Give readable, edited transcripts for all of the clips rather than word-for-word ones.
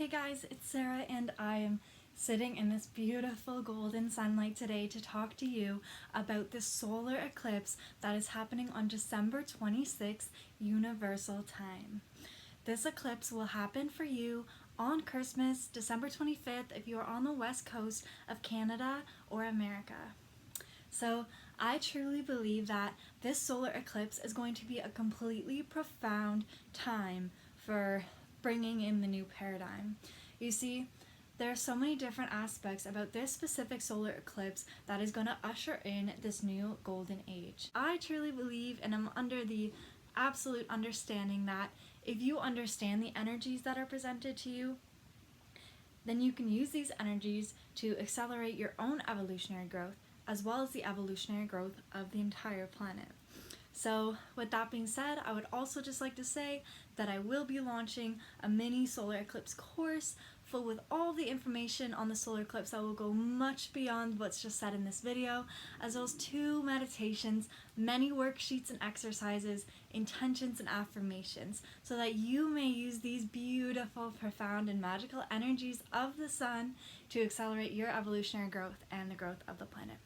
guys, it's Sarah and I am sitting in this beautiful golden sunlight today to talk to you about the solar eclipse that is happening on December 26th Universal Time. This eclipse will happen for you on Christmas, December 25th, if you are on the west coast of Canada or America. So I truly believe that this solar eclipse is going to be a completely profound time for bringing in the new paradigm. You see, there are so many different aspects about this specific solar eclipse that is going to usher in this new golden age. I truly believe and I'm under the absolute understanding that if you understand the energies that are presented to you, then you can use these energies to accelerate your own evolutionary growth as well as the evolutionary growth of the entire planet. So with that being said, I would also just like to say that I will be launching a mini solar eclipse course full with all the information on the solar eclipse that will go much beyond what's just said in this video, as well as 2 meditations, many worksheets and exercises, intentions and affirmations, so that you may use these beautiful, profound, and magical energies of the sun to accelerate your evolutionary growth and the growth of the planet.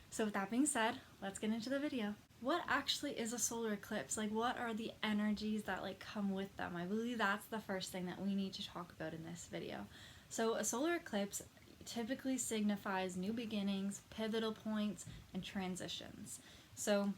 So with that being said, let's get into the video. What actually is a solar eclipse? What are the energies that come with them? I believe that's the first thing that we need to talk about in this video. So a solar eclipse typically signifies new beginnings, pivotal points, and transitions. So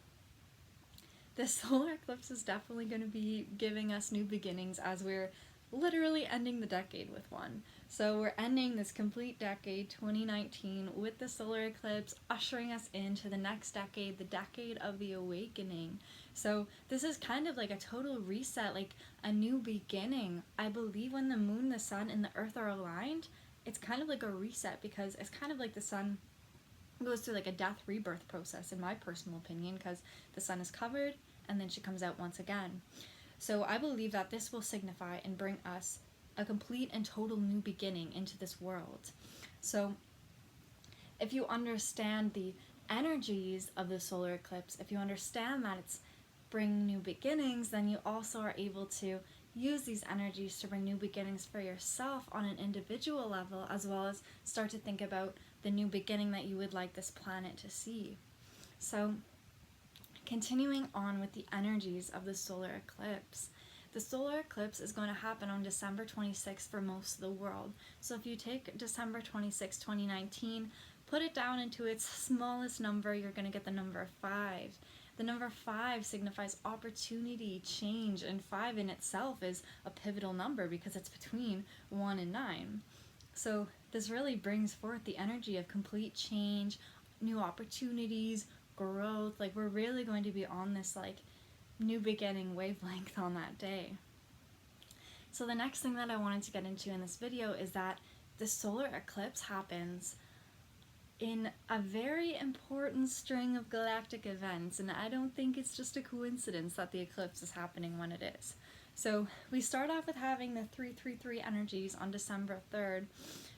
this solar eclipse is definitely going to be giving us new beginnings as we're literally ending the decade with one. So we're ending this complete decade, 2019, with the solar eclipse, ushering us into the next decade, the decade of the awakening. So this is kind of like a total reset, like a new beginning. I believe when the moon, the sun, and the earth are aligned, it's kind of like a reset, because it's kind of like the sun goes through like a death rebirth process, in my personal opinion, because the sun is covered and then she comes out once again. So I believe that this will signify and bring us a complete and total new beginning into this world. So if you understand the energies of the solar eclipse, if you understand that it's bringing new beginnings, then you also are able to use these energies to bring new beginnings for yourself on an individual level, as well as start to think about the new beginning that you would like this planet to see. So continuing on with the energies of the solar eclipse. The solar eclipse is going to happen on December 26th for most of the world. So if you take December 26, 2019, put it down into its smallest number, you're going to get the number 5. The number 5 signifies opportunity, change, and 5 in itself is a pivotal number because it's between 1 and 9. So this really brings forth the energy of complete change, new opportunities, growth. We're really going to be on this new beginning wavelength on that day. So the next thing that I wanted to get into in this video is that the solar eclipse happens in a very important string of galactic events, and I don't think it's just a coincidence that the eclipse is happening when it is. So we start off with having the 333 energies on December 3rd,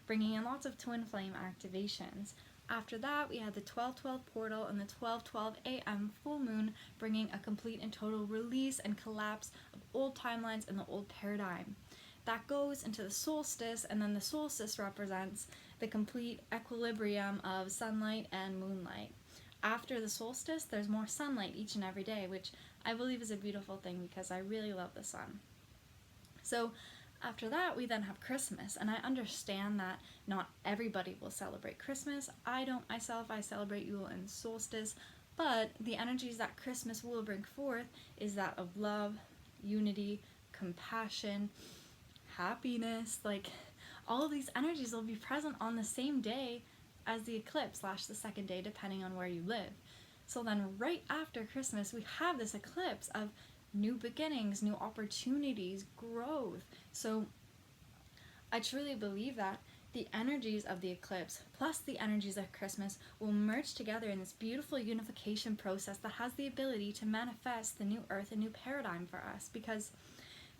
bringing in lots of twin flame activations. After that, we had the 12/12 portal and the 12/12 a.m. full moon, bringing a complete and total release and collapse of old timelines and the old paradigm. That goes into the solstice, and then the solstice represents the complete equilibrium of sunlight and moonlight. After the solstice, there's more sunlight each and every day, which I believe is a beautiful thing because I really love the sun. So after that, we then have Christmas, and I understand that not everybody will celebrate Christmas. I don't myself, I celebrate Yule and solstice, but the energies that Christmas will bring forth is that of love, unity, compassion, happiness. All of these energies will be present on the same day as the eclipse / the second day, depending on where you live. So then right after Christmas, we have this eclipse of new beginnings, new opportunities, growth. So I truly believe that the energies of the eclipse plus the energies of Christmas will merge together in this beautiful unification process that has the ability to manifest the new earth, a new paradigm for us, because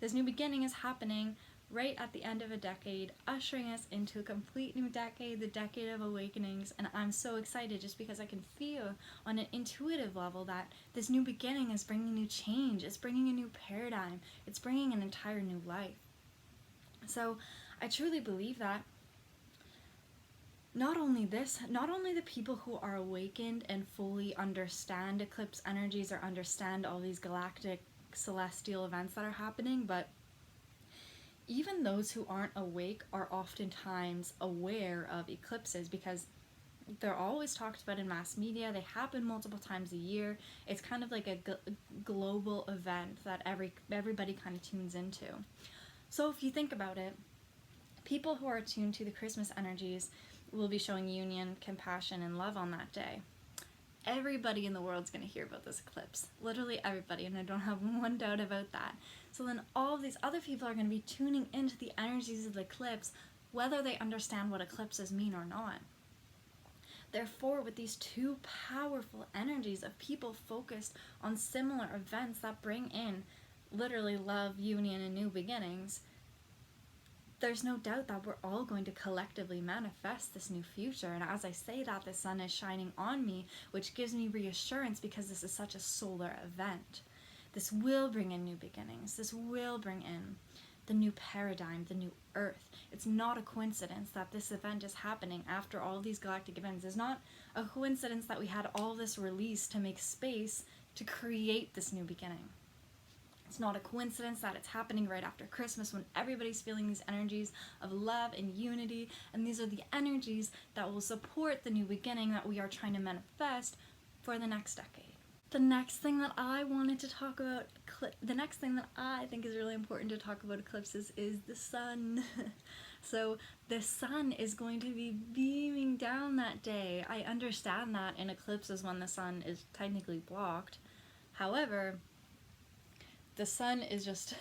this new beginning is happening right at the end of a decade, ushering us into a complete new decade, the decade of awakenings, and I'm so excited just because I can feel on an intuitive level that this new beginning is bringing new change, it's bringing a new paradigm, it's bringing an entire new life. So I truly believe that not only the people who are awakened and fully understand eclipse energies or understand all these galactic celestial events that are happening, but even those who aren't awake are oftentimes aware of eclipses because they're always talked about in mass media. They happen multiple times a year. It's kind of like a global event that everybody kind of tunes into. So if you think about it, people who are attuned to the Christmas energies will be showing union, compassion, and love on that day. Everybody in the world's going to hear about this eclipse. Literally everybody, and I don't have one doubt about that. So then all of these other people are going to be tuning into the energies of the eclipse, whether they understand what eclipses mean or not. Therefore, with these two powerful energies of people focused on similar events that bring in literally love, union, and new beginnings, there's no doubt that we're all going to collectively manifest this new future. And as I say that, the sun is shining on me, which gives me reassurance because this is such a solar event. This will bring in new beginnings. This will bring in the new paradigm, the new earth. It's not a coincidence that this event is happening after all these galactic events. It's not a coincidence that we had all this release to make space to create this new beginning. It's not a coincidence that it's happening right after Christmas when everybody's feeling these energies of love and unity, and these are the energies that will support the new beginning that we are trying to manifest for the next decade. The next thing that I wanted to talk about, the next thing that I think is really important to talk about eclipses is the sun. So the sun is going to be beaming down that day. I understand that in eclipses when the sun is technically blocked. However, the sun is just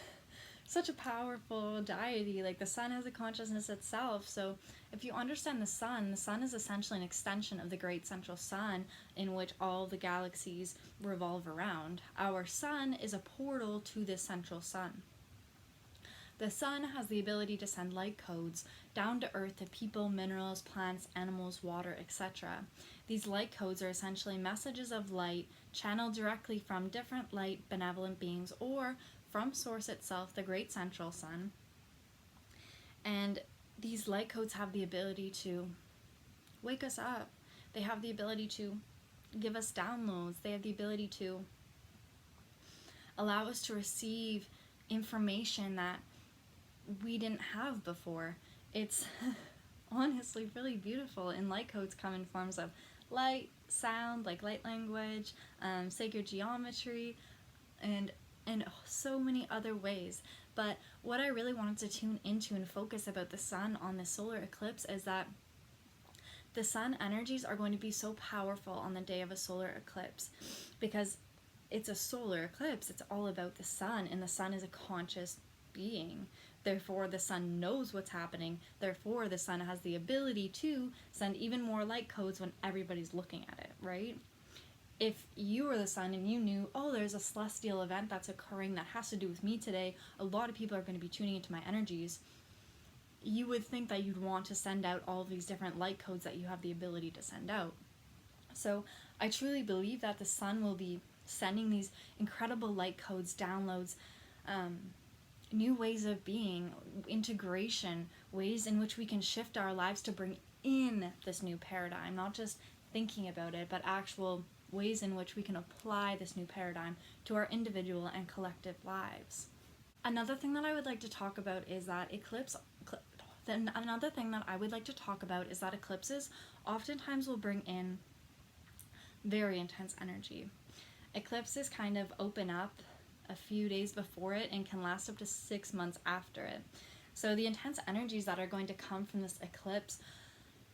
such a powerful deity. Like, the sun has a consciousness itself. So if you understand the sun is essentially an extension of the great central sun in which all the galaxies revolve around. Our sun is a portal to this central sun. The sun has the ability to send light codes down to earth to people, minerals, plants, animals, water, etc. These light codes are essentially messages of light channeled directly from different light benevolent beings or from source itself, the great central sun. And these light codes have the ability to wake us up. They have the ability to give us downloads. They have the ability to allow us to receive information that we didn't have before. It's honestly really beautiful, and light codes come in forms of light, sound, like light language, sacred geometry, and so many other ways. But what I really wanted to tune into and focus about the sun on the solar eclipse is that the sun energies are going to be so powerful on the day of a solar eclipse because it's a solar eclipse. It's all about the sun, and the sun is a conscious being. Therefore, the sun knows what's happening. Therefore, the sun has the ability to send even more light codes when everybody's looking at it, right? If you were the sun and you knew, oh, there's a celestial event that's occurring that has to do with me today, a lot of people are going to be tuning into my energies, you would think that you'd want to send out all of these different light codes that you have the ability to send out. So I truly believe that the sun will be sending these incredible light codes, downloads, new ways of being, integration, ways in which we can shift our lives to bring in this new paradigm, not just thinking about it, but actual ways in which we can apply this new paradigm to our individual and collective lives. Another thing that I would like to talk about is that eclipses oftentimes will bring in very intense energy. Eclipses kind of open up a few days before it and can last up to 6 months after it. So the intense energies that are going to come from this eclipse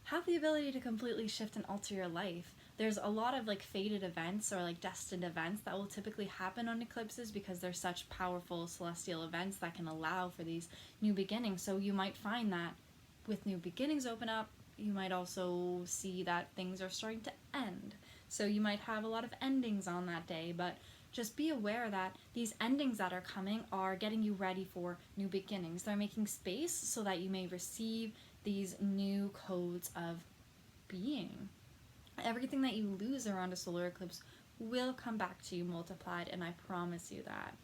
have the ability to completely shift and alter your life. There's a lot of fated events or destined events that will typically happen on eclipses because they're such powerful celestial events that can allow for these new beginnings. So you might find that with new beginnings open up, you might also see that things are starting to end. So you might have a lot of endings on that day, but just be aware that these endings that are coming are getting you ready for new beginnings. They're making space so that you may receive these new codes of being. Everything that you lose around a solar eclipse will come back to you multiplied, and I promise you that.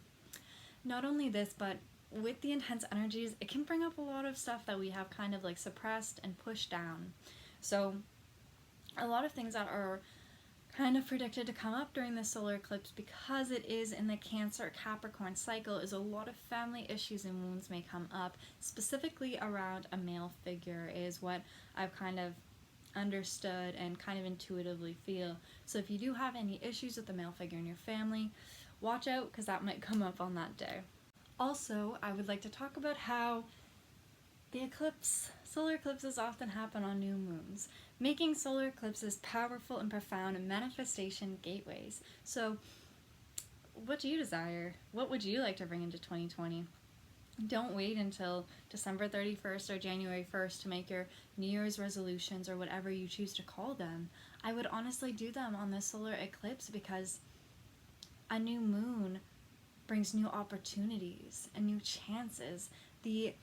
Not only this, but with the intense energies, it can bring up a lot of stuff that we have kind of like suppressed and pushed down. So a lot of things that are kind of predicted to come up during the solar eclipse, because it is in the Cancer Capricorn cycle, is a lot of family issues and wounds may come up, specifically around a male figure is what I've kind of understood and kind of intuitively feel. So if you do have any issues with the male figure in your family, watch out, because that might come up on that day. Also, I would like to talk about how the solar eclipses often happen on new moons, making solar eclipses powerful and profound manifestation gateways. So, what do you desire? What would you like to bring into 2020? Don't wait until December 31st or January 1st to make your New Year's resolutions or whatever you choose to call them. I would honestly do them on the solar eclipse, because a new moon brings new opportunities and new chances. The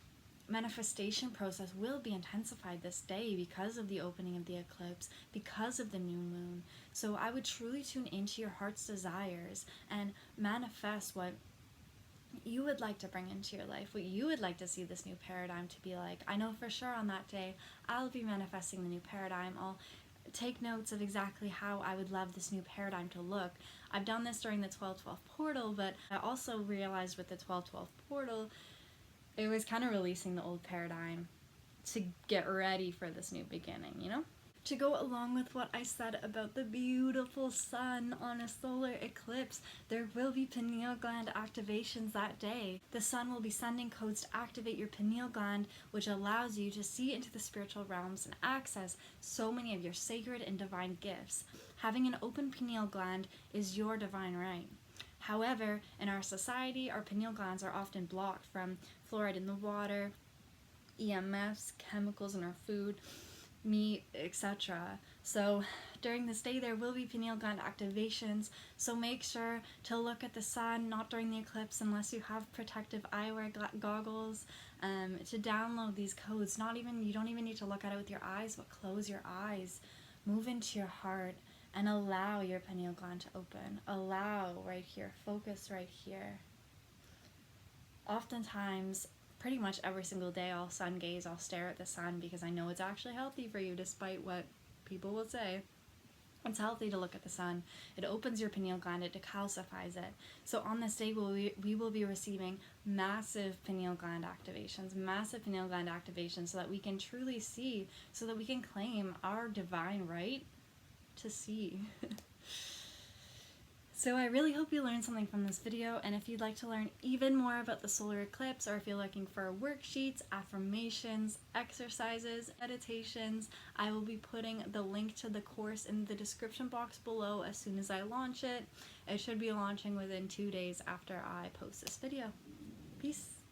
manifestation process will be intensified this day because of the opening of the eclipse, because of the new moon. So I would truly tune into your heart's desires and manifest what you would like to bring into your life, what you would like to see this new paradigm to be like. I know for sure on that day I'll be manifesting the new paradigm. I'll take notes of exactly how I would love this new paradigm to look. I've done this during the 12/12 portal, but I also realized with the 12/12 portal, it was kind of releasing the old paradigm to get ready for this new beginning, you know? To go along with what I said about the beautiful sun on a solar eclipse, there will be pineal gland activations that day. The sun will be sending codes to activate your pineal gland, which allows you to see into the spiritual realms and access so many of your sacred and divine gifts. Having an open pineal gland is your divine right. However, in our society, our pineal glands are often blocked from fluoride in the water, EMFs, chemicals in our food, meat, etc. So during this day there will be pineal gland activations, so make sure to look at the sun, not during the eclipse unless you have protective eyewear goggles, to download these codes. You don't even need to look at it with your eyes, but close your eyes, move into your heart, and allow your pineal gland to open. Allow right here, focus right here. Oftentimes, pretty much every single day, I'll sun gaze, I'll stare at the sun, because I know it's actually healthy for you, despite what people will say. It's healthy to look at the sun. It opens your pineal gland, it decalcifies it. So on this day, we will be receiving massive pineal gland activations, so that we can truly see, so that we can claim our divine right to see. So I really hope you learned something from this video, and if you'd like to learn even more about the solar eclipse, or if you're looking for worksheets, affirmations, exercises, meditations, I will be putting the link to the course in the description box below as soon as I launch it. It should be launching within 2 days after I post this video. Peace.